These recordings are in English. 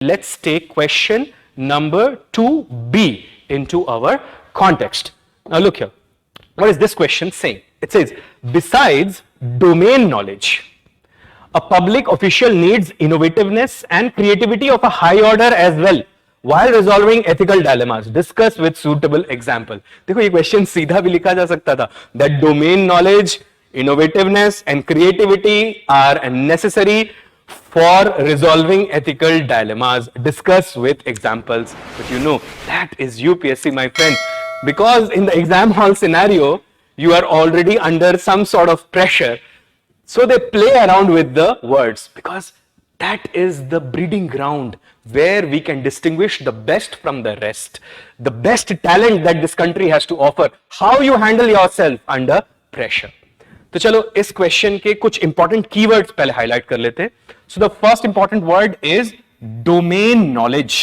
Let's take question number 2B into our context. Now look here. What is this question saying? It says, besides domain knowledge, a public official needs innovativeness and creativity of a high order as well while resolving ethical dilemmas. Discuss with suitable example. देखो ये question सीधा भी लिखा जा सकता था. That domain knowledge, innovativeness and creativity are necessary for resolving ethical dilemmas. Discuss with examples. But you know, that is UPSC, my friend. Because in the exam hall scenario, you are already under some sort of pressure. So they play around with the words because that is the breeding ground where we can distinguish the best from the rest. The best talent that this country has to offer. How you handle yourself under pressure. तो चलो इस question के कुछ important keywords पहले highlight कर लेते हैं. So the first important word is domain knowledge.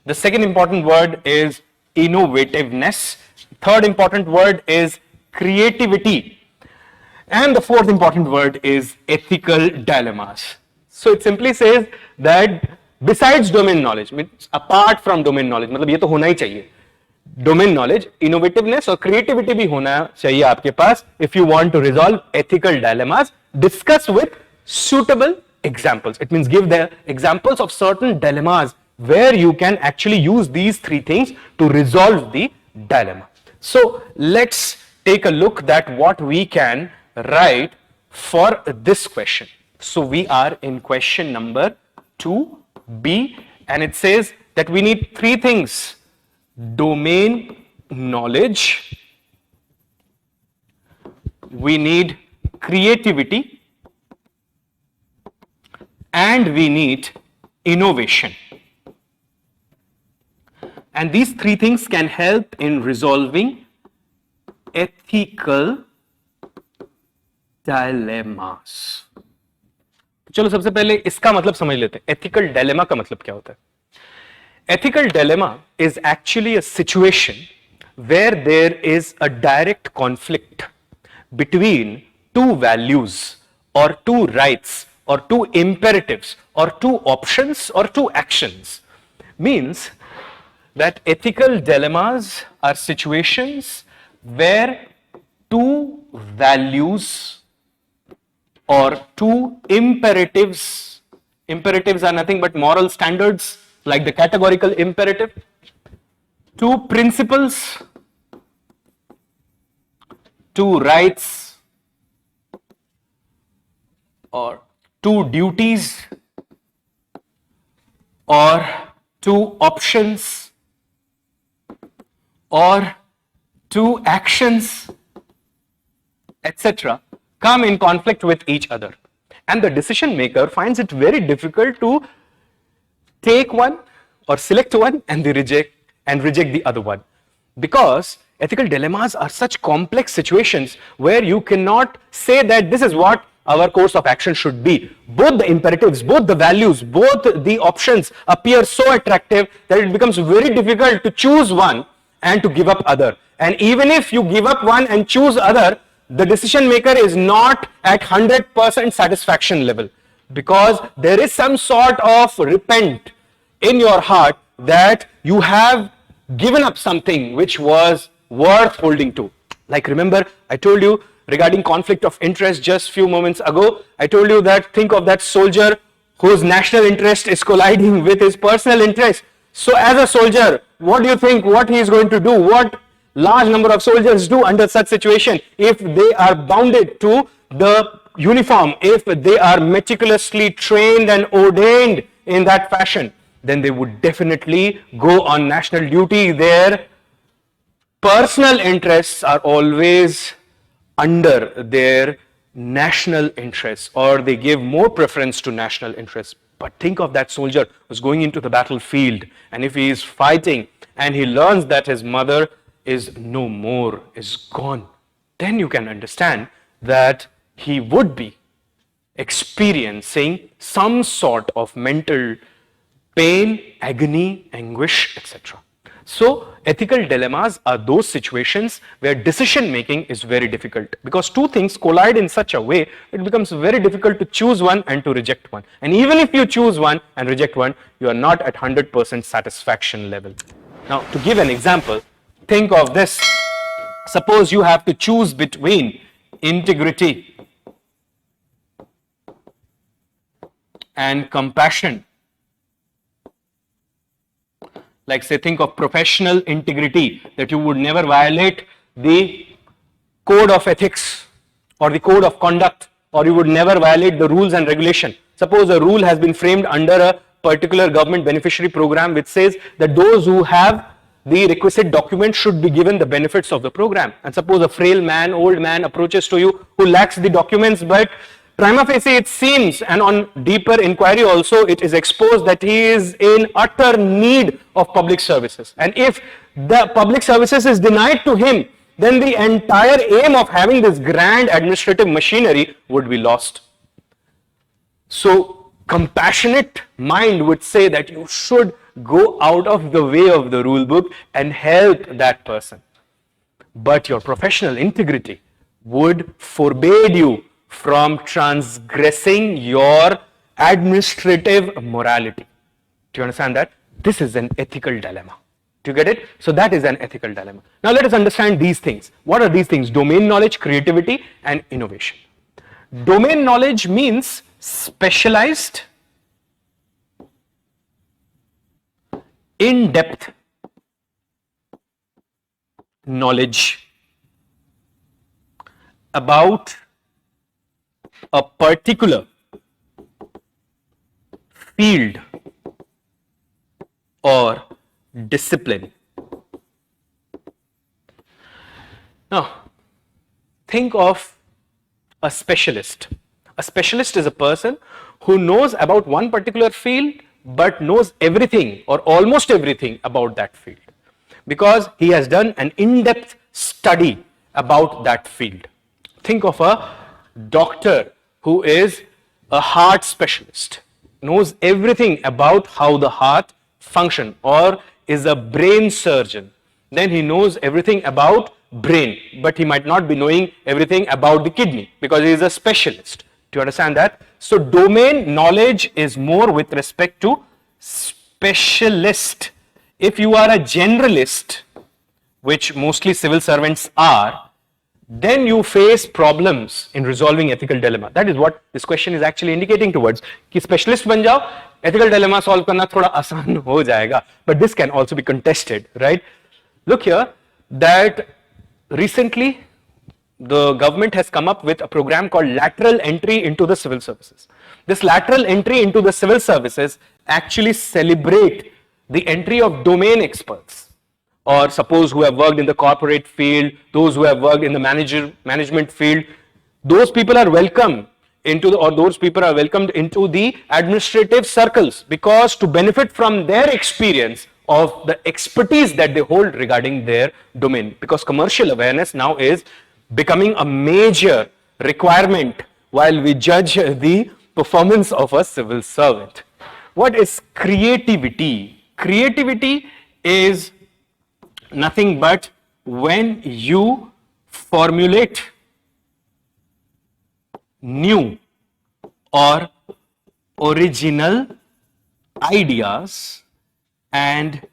The second important word is innovativeness. Third important word is creativity. And the fourth important word is ethical dilemmas. So it simply says that besides domain knowledge, means apart from domain knowledge, मतलब ये तो होना ही चाहिए. Domain knowledge, innovativeness और creativity भी होना चाहिए आपके पास if you want to resolve ethical dilemmas. Discuss with suitable examples. It means give the examples of certain dilemmas where you can actually use these three things to resolve the dilemma. So let's take a look at what we can write for this question. So we are in question number 2B and it says that we need three things: domain knowledge, we need creativity, and we need innovation. And these three things can help in resolving ethical dilemmas. चलो सबसे पहले इसका मतलब समझ लेते हैं. Ethical dilemma का मतलब क्या होता है? Ethical dilemma is actually a situation where there is a direct conflict between two values or two rights or two imperatives or two options or two actions. Means that ethical dilemmas are situations where two values or two imperatives are nothing but moral standards, like the categorical imperative, two principles, two rights or two duties or two options or two actions, etc., come in conflict with each other. And the decision maker finds it very difficult to take one or select one and reject the other one. Because ethical dilemmas are such complex situations where you cannot say that this is what our course of action should be. Both the imperatives, both the values, both the options appear so attractive that it becomes very difficult to choose one and to give up other. And even if you give up one and choose other, the decision maker is not at 100% satisfaction level, because there is some sort of repent in your heart that you have given up something which was worth holding to. Like remember, I told you regarding conflict of interest just few moments ago. I told you that think of that soldier whose national interest is colliding with his personal interest. So as a soldier, what do you think what he is going to do? What large number of soldiers do under such situation? If they are bounded to the uniform, if they are meticulously trained and ordained in that fashion, then they would definitely go on national duty. Their personal interests are always under their national interests, or they give more preference to national interests. But think of that soldier who's going into the battlefield, and if he is fighting and he learns that his mother is no more, is gone, then you can understand that he would be experiencing some sort of mental pain, agony, anguish, etc. So ethical dilemmas are those situations where decision making is very difficult, because two things collide in such a way it becomes very difficult to choose one and to reject one. And even if you choose one and reject one, you are not at 100% satisfaction level. Now, to give an example, think of this. Suppose you have to choose between integrity and compassion. Like, say, think of professional integrity, that you would never violate the code of ethics or the code of conduct, or you would never violate the rules and regulation. Suppose a rule has been framed under a particular government beneficiary program which says that those who have the requisite documents should be given the benefits of the program. And suppose a frail man, old man approaches to you who lacks the documents, but prima facie it seems, and on deeper inquiry also, it is exposed that he is in utter need of public services. And if the public services is denied to him, then the entire aim of having this grand administrative machinery would be lost. So compassionate mind would say that you should go out of the way of the rule book and help that person. But your professional integrity would forbade you from transgressing your administrative morality. Do you understand that? This is an ethical dilemma. Do you get it? So that is an ethical dilemma. Now let us understand these things. What are these things? Domain knowledge, creativity, and innovation. Domain knowledge means specialized, in-depth knowledge about a particular field or discipline. Now, think of a specialist. A specialist is a person who knows about one particular field but knows everything or almost everything about that field, because he has done an in-depth study about that field. Think of a doctor who is a heart specialist, knows everything about how the heart functions, or is a brain surgeon. Then he knows everything about brain, but he might not be knowing everything about the kidney because he is a specialist. Do you understand that? So domain knowledge is more with respect to specialist. If you are a generalist, which mostly civil servants are, then you face problems in resolving ethical dilemma. That is what this question is actually indicating towards. कि specialist बन जाओ, ethical dilemma solve करना थोड़ा आसान हो जाएगा. But this can also be contested, right? Look here, that recently the government has come up with a program called lateral entry into the civil services. This lateral entry into the civil services actually celebrate the entry of domain experts, or suppose who have worked in the corporate field, those who have worked in the management field. Those people are welcome into the, or those people are welcomed into the administrative circles, because to benefit from their experience of the expertise that they hold regarding their domain, because commercial awareness now is becoming a major requirement while we judge the performance of a civil servant. What is creativity? Creativity is nothing but when you formulate new or original ideas and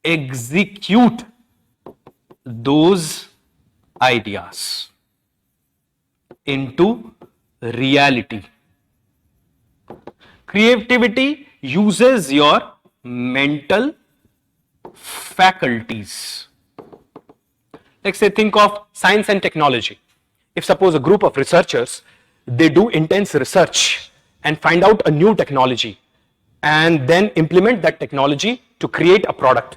execute those ideas into reality. Creativity uses your mental faculties. Like, say, think of science and technology. If suppose a group of researchers, they do intense research and find out a new technology and then implement that technology to create a product.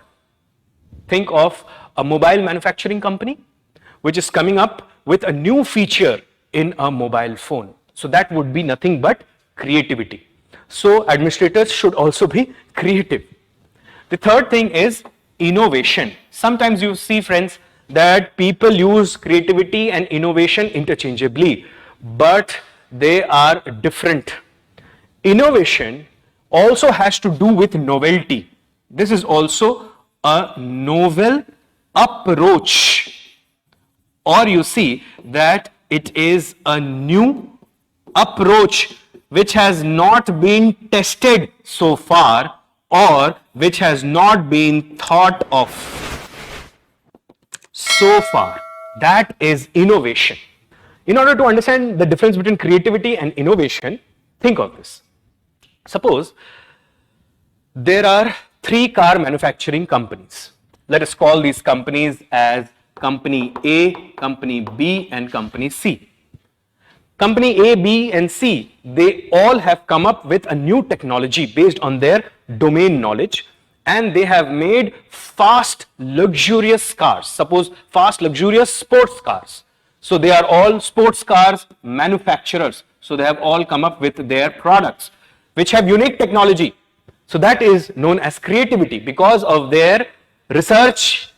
Think of a mobile manufacturing company which is coming up with a new feature in a mobile phone. So that would be nothing but creativity. So administrators should also be creative. The third thing is innovation. Sometimes you see, friends, that people use creativity and innovation interchangeably, but they are different. Innovation also has to do with novelty. This is also a novel approach, or you see that it is a new approach which has not been tested so far or which has not been thought of so far. That is innovation. In order to understand the difference between creativity and innovation, think of this. Suppose there are 3 car manufacturing companies. Let us call these companies as Company A, Company B, and Company C. Company A, B, and C, they all have come up with a new technology based on their domain knowledge, and they have made fast, luxurious cars. Suppose fast, luxurious sports cars. So they are all sports cars manufacturers. So they have all come up with their products which have unique technology. So that is known as creativity. Because of their research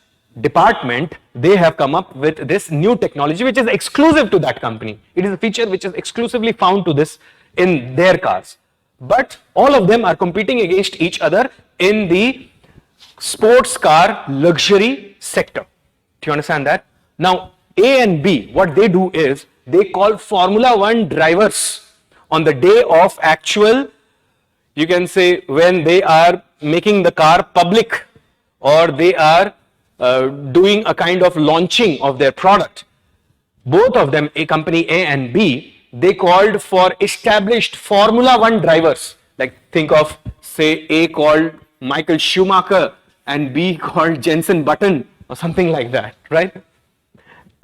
department, they have come up with this new technology which is exclusive to that company. It is a feature which is exclusively found to this in their cars. But all of them are competing against each other in the sports car luxury sector. Do you understand that? Now A and B, what they do is they call Formula 1 drivers on the day of actual, you can say, when they are making the car public, or they are doing a kind of launching of their product. Both of them, a company A and B, they called for established Formula 1 drivers. Like think of, say, A called Michael Schumacher and B called Jensen Button or something like that, right?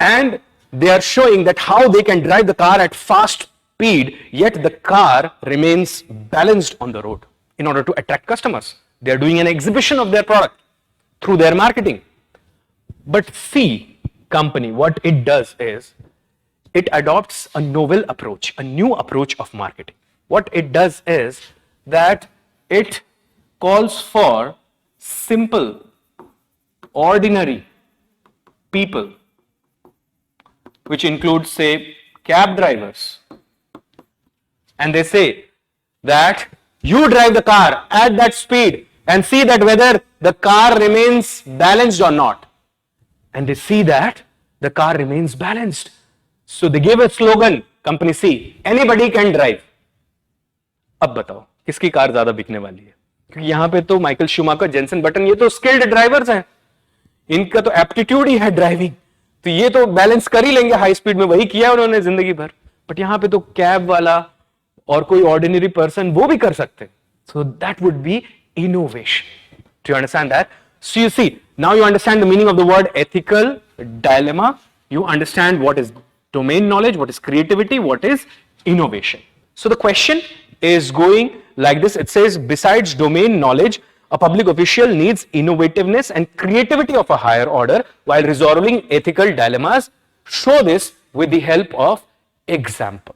And they are showing that how they can drive the car at fast speed, yet the car remains balanced on the road in order to attract customers. They are doing an exhibition of their product through their marketing. But C company, what it does is it adopts a novel approach, a new approach of marketing. What it does is that it calls for simple, ordinary people, which includes, say, cab drivers. And they say that you drive the car at that speed and see that whether the car remains balanced or not. And they see that the car remains balanced. So they give a slogan, company C, anybody can drive. अब बताओ किसकी car ज्यादा बिकने वाली है? क्योंकि यहाँ पे तो माइकल शूमाकर, जेनसन बटन, ये तो स्किल्ड ड्राइवर्स हैं, इनका तो एप्टीट्यूड ही है ड्राइविंग, तो ये तो बैलेंस कर ही लेंगे हाई स्पीड में, वही किया उन्होंने जिंदगी भर. बट यहाँ पे तो कैब वाला और कोई ऑर्डिनरी पर्सन वो भी कर सकते. So that would be innovation. Do you understand that? So you see, now you understand the meaning of the word ethical dilemma. You understand what is domain knowledge, what is creativity, what is innovation. So the question is going like this. It says, besides domain knowledge, a public official needs innovativeness and creativity of a higher order while resolving ethical dilemmas. Show this with the help of example.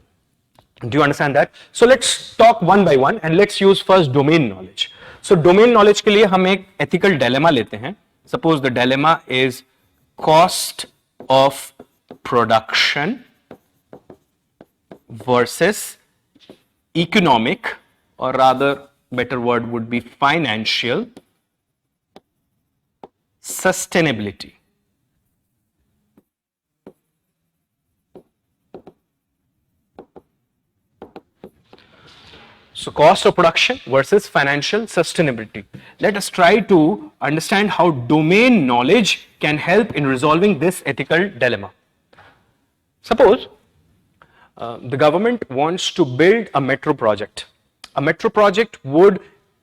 Do you understand that? So let's talk one by one and let's use first domain knowledge. So domain knowledge के लिए हम एक ethical dilemma लेते हैं. Suppose the dilemma is cost of production versus economic, or rather better word would be financial sustainability. So cost of production versus financial sustainability. Let us try to understand how domain knowledge can help in resolving this ethical dilemma. Suppose the government wants to build a metro project. A metro project would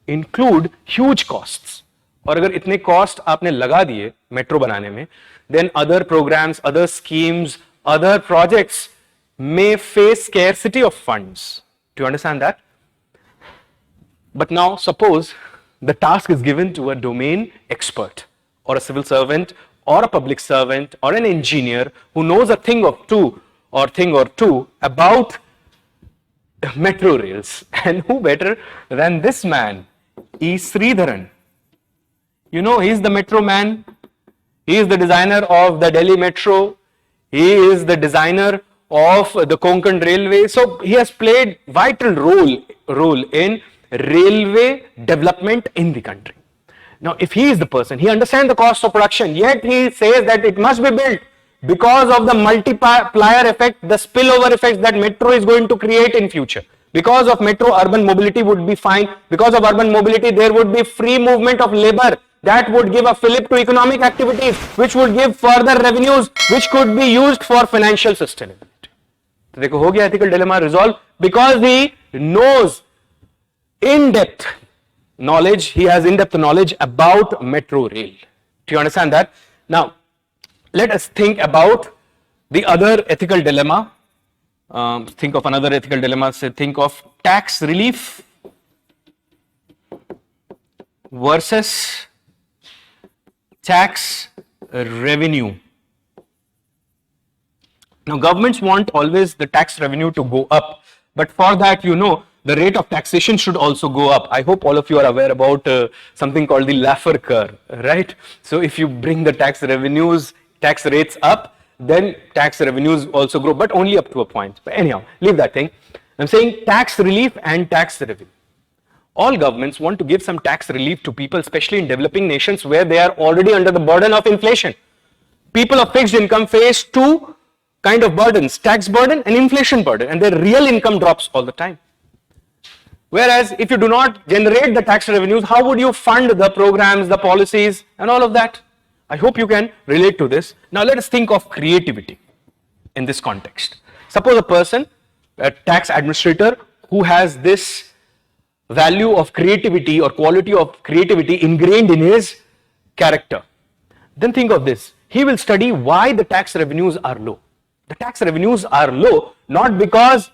include huge costs. और अगर इतने cost आपने लगा दिए metro बनाने में, then other programs, other schemes, other projects may face scarcity of funds. Do you understand that? But now suppose the task is given to a domain expert or a civil servant or a public servant or an engineer who knows a thing or two about metro rails. And who better than this man, E. Sridharan. You know, he is the metro man. He is the designer of the Delhi metro. He is the designer of the Konkan railway. So he has played vital role in railway development in the country. Now, if he is the person, he understands the cost of production, yet he says that it must be built because of the multiplier effect, the spillover effects that metro is going to create in future. Because of metro, urban mobility would be fine. Because of urban mobility, there would be free movement of labor that would give a fillip to economic activities, which would give further revenues, which could be used for financial sustainability. So, देखो हो गया ethical dilemma resolved because he knows in-depth knowledge, he has in-depth knowledge about metro rail. Do you understand that? Now, let us think about the other ethical dilemma. Think of another ethical dilemma. Say, think of tax relief versus tax revenue. Now, governments want always the tax revenue to go up, but for that, you know, the rate of taxation should also go up. I hope all of you are aware about something called the Laffer curve, right? So, if you bring the tax rates up, then tax revenues also grow, but only up to a point. But anyhow, leave that thing. I'm saying tax relief and tax revenue. All governments want to give some tax relief to people, especially in developing nations where they are already under the burden of inflation. People of fixed income face two kind of burdens, tax burden and inflation burden, and their real income drops all the time. Whereas if you do not generate the tax revenues, how would you fund the programs, the policies, and all of that? I hope you can relate to this. Now let us think of creativity in this context. Suppose a person, a tax administrator who has this value of creativity or quality of creativity ingrained in his character. Then think of this. He will study why the tax revenues are low. The tax revenues are low not because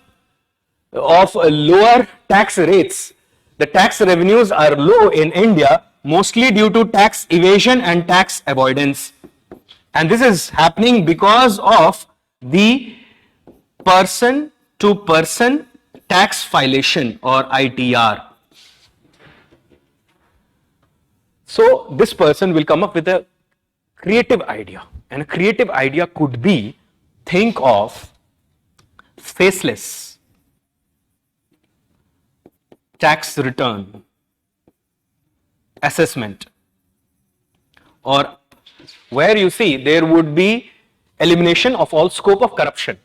of lower tax rates. The tax revenues are low in India mostly due to tax evasion and tax avoidance. And this is happening because of the person to person tax filation or ITR. So this person will come up with a creative idea, and a creative idea could be, think of faceless tax return assessment, or where you see there would be elimination of all scope of corruption.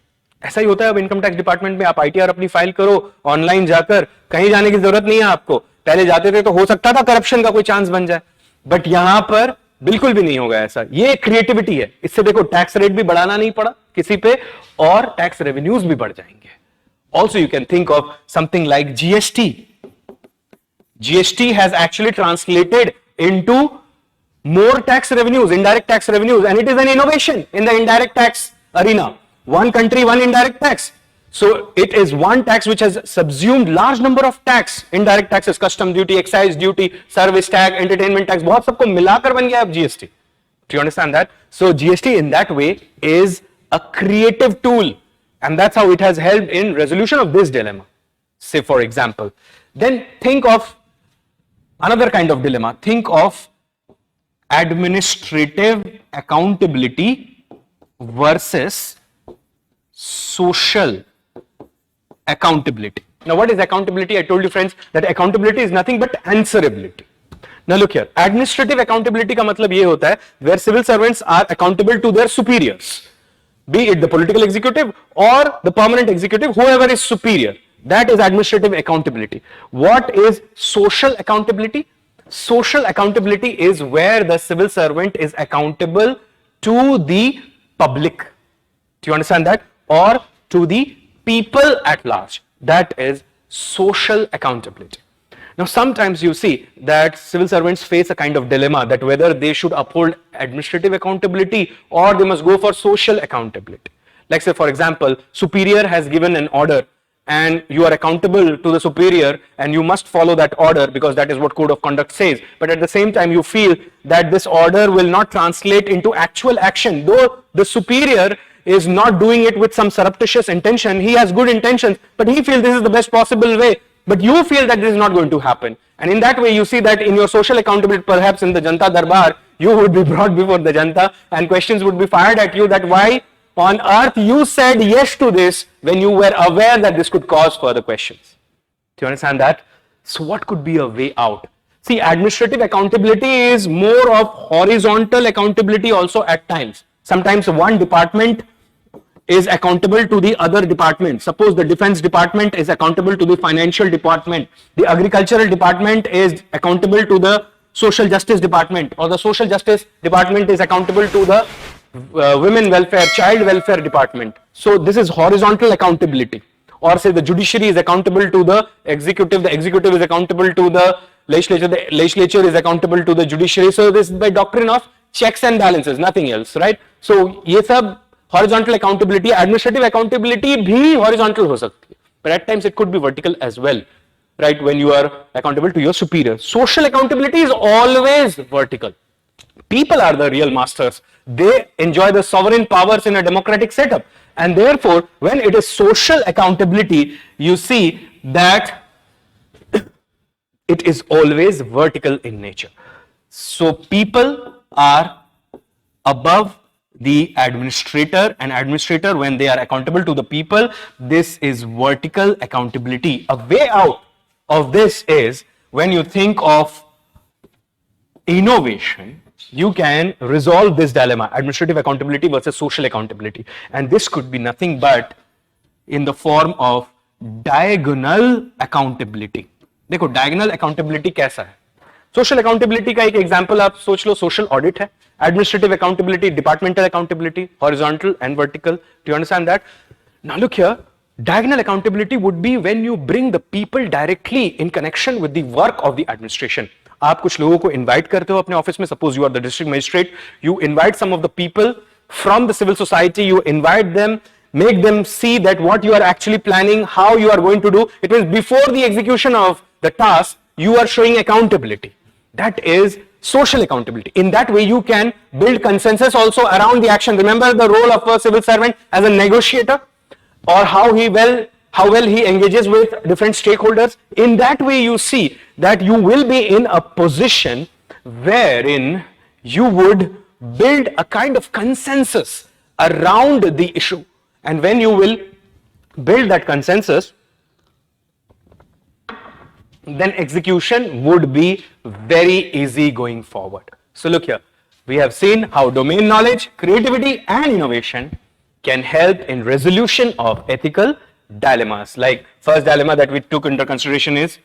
ऐसा ही होता है अब income tax department में, आप ITR अपनी file करो online जाकर, कहीं जाने की जरूरत नहीं है आपको. पहले जाते थे तो हो सकता था करप्शन का कोई चांस बन जाए, बट यहां पर बिल्कुल भी नहीं होगा ऐसा. ये क्रिएटिविटी है. इससे देखो टैक्स रेट भी बढ़ाना नहीं पड़ा किसी पे और टैक्स रेवेन्यूज भी बढ़ जाएंगे. Also you can think of something like GST. GST has actually translated into more tax revenues, indirect tax revenues, and it is an innovation in the indirect tax arena. One country, one indirect tax. So it is one tax which has subsumed large number of tax, indirect taxes, custom duty, excise duty, service tax, entertainment tax, बहुत सबको मिलाकर बन गया अब GST. Do you understand that? So GST in that way is a creative tool, and that's how it has helped in resolution of this dilemma. Say for example, then think of another kind of dilemma. Think of administrative accountability versus social accountability. Now what is accountability? I told you friends that accountability is nothing but answerability. Now look here, administrative accountability का मतलब ये होता है where civil servants are accountable to their superiors, be it the political executive or the permanent executive, whoever is superior. That is administrative accountability. What is social accountability? Social accountability is where the civil servant is accountable to the public. Do you understand that? Or to the people at large. That is social accountability. Now sometimes you see that civil servants face a kind of dilemma that whether they should uphold administrative accountability or they must go for social accountability. Like say for example, superior has given an order and you are accountable to the superior and you must follow that order because that is what code of conduct says, but at the same time you feel that this order will not translate into actual action, though the superior is not doing it with some surreptitious intention. He has good intentions, but he feels this is the best possible way, but you feel that this is not going to happen. And in that way you see that in your social accountability, perhaps in the Janta Darbar, you would be brought before the Janta and questions would be fired at you that why on earth you said yes to this when you were aware that this could cause further questions. Do you understand that? So what could be a way out? See, administrative accountability is more of horizontal accountability also at times. Sometimes one department is accountable to the other department. Suppose the defense department is accountable to the financial department. The agricultural department is accountable to the social justice department, or the social justice department is accountable to the women welfare, child welfare department. So this is horizontal accountability. Or say the judiciary is accountable to the executive is accountable to the legislature is accountable to the judiciary. So this is by doctrine of checks and balances, nothing else, right? So ये सब horizontal accountability, administrative accountability भी horizontal हो सकती है, but at times it could be vertical as well, right? When you are accountable to your superior. Social accountability is always vertical. People are the real masters. They enjoy the sovereign powers in a democratic setup. And therefore, when it is social accountability, you see that it is always vertical in nature. So people are above the administrator, and administrator, when they are accountable to the people, this is vertical accountability. A way out of this is when you think of innovation, you can resolve this dilemma, administrative accountability versus social accountability, and this could be nothing but in the form of diagonal accountability. देखो diagonal accountability कैसा है? Social accountability का एक example आप सोच लो, social audit है. Administrative accountability, departmental accountability, horizontal and vertical. Do you understand that? Now look here, diagonal accountability would be when you bring the people directly in connection with the work of the administration. आप कुछ लोगों को invite करते हो अपने office में, suppose you are the district magistrate, you invite some of the people from the civil society, you invite them, make them see that what you are actually planning, how you are going to do. It means before the execution of the task, you are showing accountability. That is social accountability. In that way, you can build consensus also around the action. Remember the role of a civil servant as a negotiator, or how well he engages with different stakeholders. In that way, you see that you will be in a position wherein you would build a kind of consensus around the issue. And when you will build that consensus, then execution would be very easy going forward. So look here, we have seen how domain knowledge, creativity and innovation can help in resolution of ethical dilemmas. Like first dilemma that we took into consideration is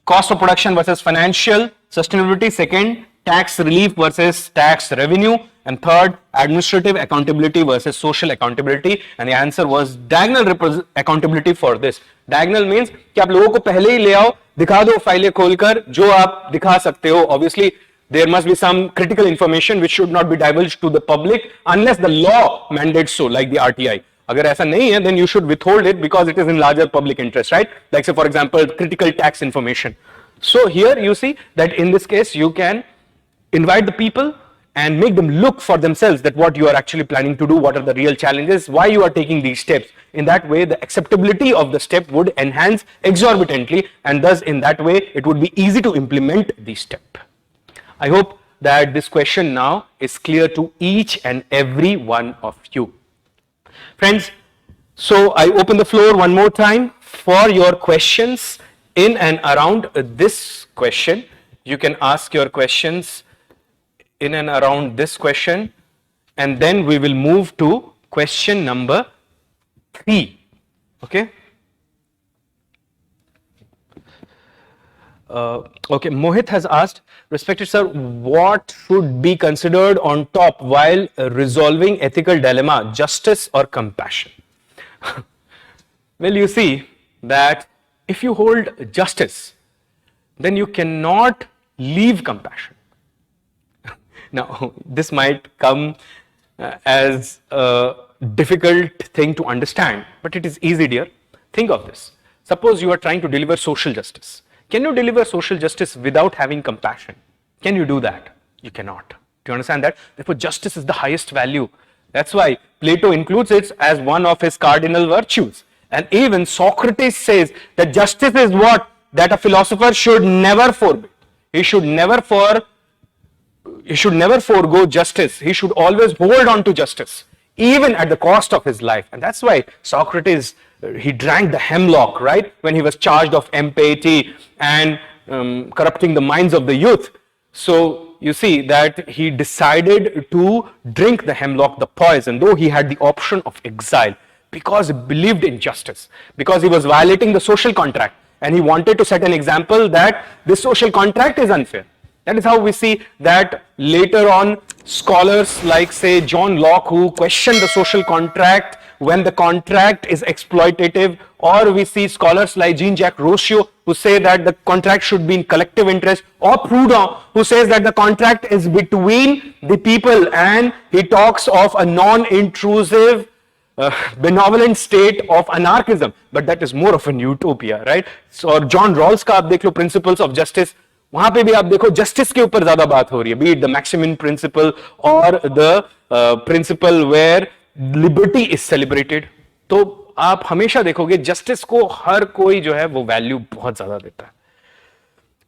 cost of production versus financial sustainability. Second, tax relief versus tax revenue. And third, administrative accountability versus social accountability. And the answer was diagonal accountability for this. Diagonal means कि आप लोगों को पहले ही ले आओ, दिखा दो फाइलें खोलकर जो आप दिखा सकते हो. Obviously, there must be some critical information which should not be divulged to the public unless the law mandates so, like the RTI. अगर ऐसा नहीं है, then you should withhold it because it is in larger public interest, right? Like say for example, critical tax information. So here you see that in this case you can invite the people and make them look for themselves that what you are actually planning to do, what are the real challenges, why you are taking these steps. In that way, the acceptability of the step would enhance exorbitantly, and thus in that way it would be easy to implement the step. I hope that this question now is clear to each and every one of you. Friends, so I open the floor one more time for your questions in and around this question. You can ask your questions in and around this question, and then we will move to question number 3. Okay. Okay, Mohit has asked, respected sir, what should be considered on top while resolving ethical dilemma, justice or compassion? Well, you see that if you hold justice, then you cannot leave compassion. Now, this might come as a difficult thing to understand, but it is easy, dear. Think of this. Suppose you are trying to deliver social justice. Can you deliver social justice without having compassion? Can you do that? You cannot. Do you understand that? Therefore, justice is the highest value. That's why Plato includes it as one of his cardinal virtues. And even Socrates says that justice is what? That a philosopher should never forbid. He should never forego justice. He should always hold on to justice, even at the cost of his life. And that's why Socrates, he drank the hemlock, right? When he was charged of impiety and corrupting the minds of the youth. So you see that he decided to drink the hemlock, the poison, though he had the option of exile, because he believed in justice, because he was violating the social contract, and he wanted to set an example that this social contract is unfair. That is how we see that later on scholars like, say, John Locke, who questioned the social contract when the contract is exploitative, or we see scholars like Jean-Jacques Rousseau who say that the contract should be in collective interest, or Proudhon who says that the contract is between the people, and he talks of a non-intrusive benevolent state of anarchism, but that is more of an utopia, right? So, और John Rawls का आप देख लो principles of justice, वहां पे भी आप देखो justice के ऊपर ज्यादा बात हो रही है, be it the Maximin principle or the principle where liberty is celebrated. तो आप हमेशा देखोगे justice को हर कोई जो है वो value बहुत ज्यादा देता है.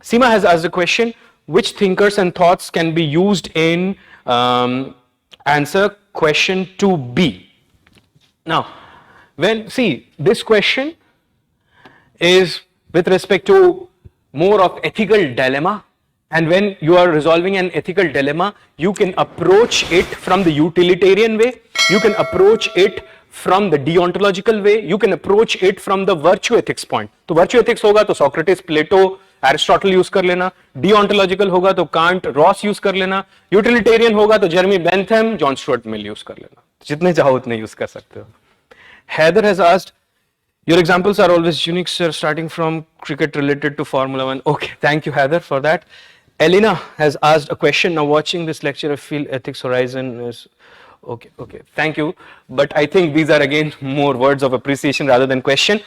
Seema has asked a question: which thinkers and thoughts can be used in answer question 2b? Now, see, this question is with respect to more of ethical dilemma, and when you are resolving an ethical dilemma, you can approach it from the utilitarian way, you can approach it from the deontological way, you can approach it from the virtue ethics point. तो virtue ethics होगा तो Socrates, Plato, Aristotle use कर लेना, deontological होगा तो Kant, Ross use कर लेना, utilitarian होगा तो Jeremy Bentham, John Stuart Mill use कर लेना. जितने चाहो उतने यूज कर सकते हो. Heather has asked, your examples are always unique, sir, starting from cricket related to Formula 1. Okay, thank you, Heather, for that. Elena has asked a question. Now, watching this lecture, I feel ethics horizon is okay. Thank you. But I think these are again more words of appreciation rather than question.